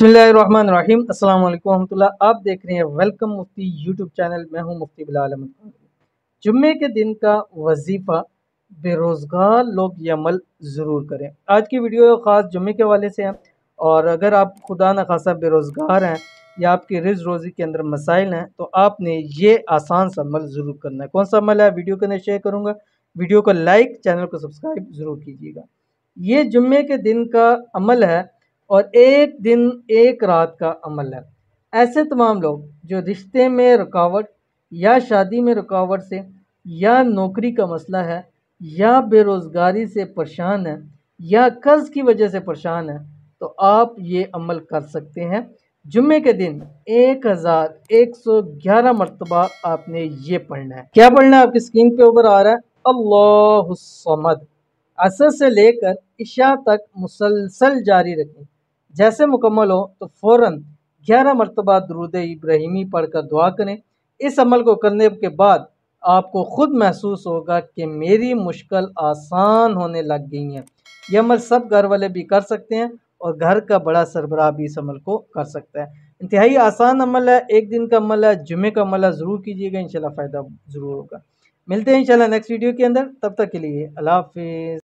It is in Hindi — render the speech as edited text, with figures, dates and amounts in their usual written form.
बिस्मिल्लाहिर्रहमानिर्रहीम अस्सलाम वालेकुम रहमतुल्लाह। आप देख रहे हैं वेलकम मुफ्ती यूट्यूब चैनल। मैं हूं मुफ्ती बिलाल अहमद खान। जुम्मे के दिन का वजीफ़ा बेरोज़गार लोग ये अमल ज़रूर करें। आज की वीडियो ख़ास जुम्मे के हवाले से है, और अगर आप खुदा न खासा बेरोज़गार हैं या आपकी रिज़्क़ रोज़ी के अंदर मसाइल हैं तो आपने ये आसान सा अमल ज़रूर करना है। कौन सा अमल है वीडियो के अंदर शेयर करूँगा। वीडियो को लाइक, चैनल को सब्सक्राइब ज़रूर कीजिएगा। ये जुम्मे के दिन का अमल है और एक दिन एक रात का अमल है। ऐसे तमाम लोग जो रिश्ते में रुकावट या शादी में रुकावट से या नौकरी का मसला है या बेरोज़गारी से परेशान है या कर्ज़ की वजह से परेशान है, तो आप ये अमल कर सकते हैं। जुम्मे के दिन 1111 मरतबा आपने ये पढ़ना है। क्या पढ़ना है? आपकी स्क्रीन पे ऊपर आ रहा है, अल्लाहुस समद। असर से लेकर इशा तक मुसलसल जारी रखें। जैसे मुकम्मल हो तो फ़ौरन 11 मरतबा दुरूद इब्राहिमी पढ़कर दुआ करें। इस अमल को करने के बाद आपको ख़ुद महसूस होगा कि मेरी मुश्किल आसान होने लग गई हैं। यह अमल सब घर वाले भी कर सकते हैं और घर का बड़ा सरबराह भी इस अमल को कर सकता है। इंतहाई आसान अमल है, एक दिन का अमल है, जुम्मे का अमल है। ज़रूर कीजिएगा, इंशाल्लाह फ़ायदा ज़रूर होगा। मिलते हैं इंशाल्लाह नेक्स्ट वीडियो के अंदर। तब तक के लिए अल्लाह हाफ़िज़।